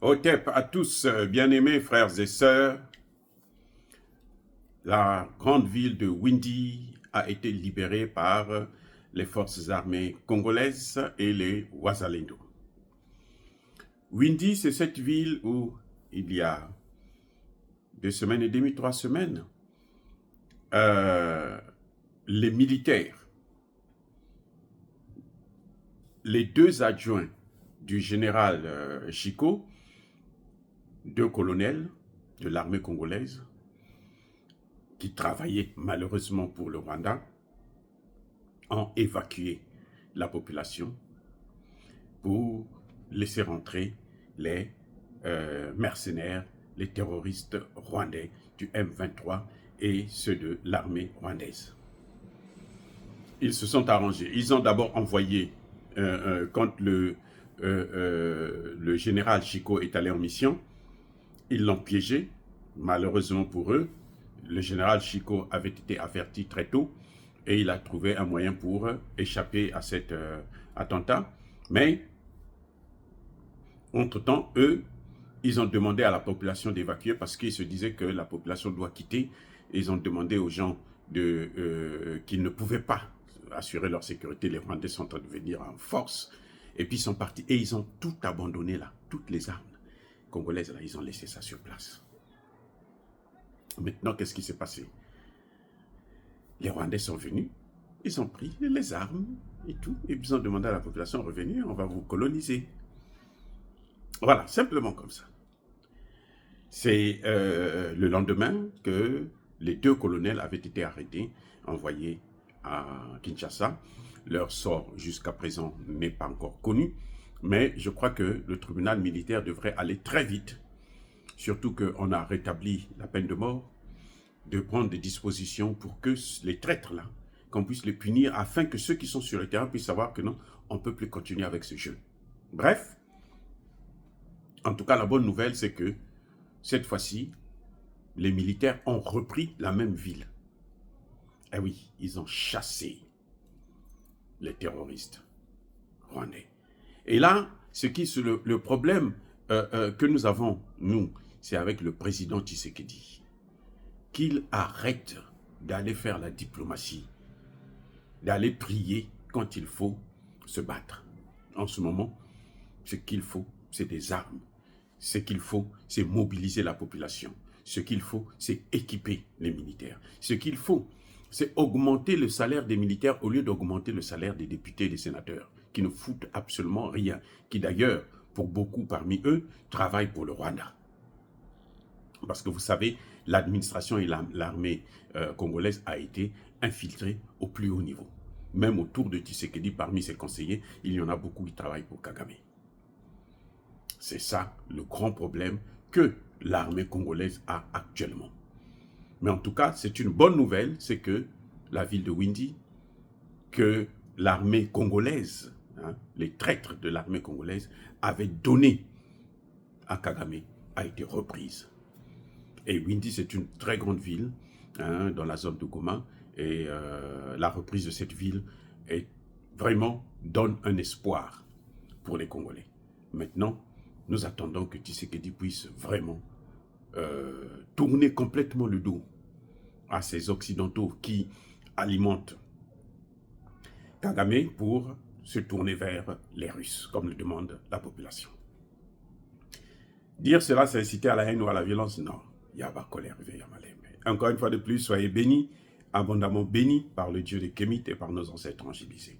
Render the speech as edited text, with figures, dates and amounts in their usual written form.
Hotep à tous, bien-aimés frères et sœurs, la grande ville de Windi a été libérée par les forces armées congolaises et les Wazalendo. Windi, c'est cette ville où il y a 2 semaines et demie, 3 semaines, les militaires, les deux adjoints du général Chico, deux colonels de l'armée congolaise, qui travaillaient malheureusement pour le Rwanda, ont évacué la population pour laisser rentrer les mercenaires, les terroristes rwandais du M23 et ceux de l'armée rwandaise. Ils se sont arrangés. Ils ont d'abord envoyé, quand le général Chico est allé en mission, ils l'ont piégé. Malheureusement pour eux, le général Chico avait été averti très tôt et il a trouvé un moyen pour échapper à cet attentat. Mais, entre-temps, eux, ils ont demandé à la population d'évacuer parce qu'ils se disaient que la population doit quitter. Et ils ont demandé aux gens qu'ils ne pouvaient pas assurer leur sécurité. Les Rwandais sont en train de venir en force. Et puis ils sont partis. Et ils ont tout abandonné là. Toutes les armes congolaises là, ils ont laissé ça sur place. Maintenant, qu'est-ce qui s'est passé? Les Rwandais sont venus. Ils ont pris les armes et tout. Et ils ont demandé à la population, revenez, on va vous coloniser. Voilà, simplement comme ça. C'est le lendemain que les deux colonels avaient été arrêtés, envoyés à Kinshasa. Leur sort jusqu'à présent n'est pas encore connu, mais je crois que le tribunal militaire devrait aller très vite, surtout qu'on a rétabli la peine de mort, de prendre des dispositions pour que les traîtres là, qu'on puisse les punir afin que ceux qui sont sur le terrain puissent savoir que non, on ne peut plus continuer avec ce jeu. Bref, en tout cas, la bonne nouvelle, c'est que cette fois-ci, les militaires ont repris la même ville. Eh oui, ils ont chassé les terroristes rwandais. Et là, le problème que nous avons, nous, c'est avec le président Tshisekedi, qu'il arrête d'aller faire la diplomatie, d'aller prier quand il faut se battre. En ce moment, ce qu'il faut, c'est des armes. Ce qu'il faut, c'est mobiliser la population. Ce qu'il faut, c'est équiper les militaires. Ce qu'il faut, c'est augmenter le salaire des militaires au lieu d'augmenter le salaire des députés et des sénateurs, qui ne foutent absolument rien, qui d'ailleurs, pour beaucoup parmi eux, travaillent pour le Rwanda. Parce que vous savez, l'administration et l'armée congolaise a été infiltrée au plus haut niveau. Même autour de Tshisekedi, parmi ses conseillers, il y en a beaucoup qui travaillent pour Kagame. C'est ça le grand problème que l'armée congolaise a actuellement. Mais en tout cas, c'est une bonne nouvelle, c'est que la ville de Windi, que l'armée congolaise, les traîtres de l'armée congolaise avaient donné à Kagame, a été reprise. Et Windi, c'est une très grande ville dans la zone de Goma. Et la reprise de cette ville vraiment donne un espoir pour les Congolais. Maintenant, nous attendons que Tshisekedi puisse vraiment tourner complètement le dos à ces Occidentaux qui alimentent Kagame pour se tourner vers les Russes, comme le demande la population. Dire cela, c'est inciter à la haine ou à la violence? Non. Encore une fois de plus, soyez bénis, abondamment bénis par le Dieu de Kémit et par nos ancêtres angélisés.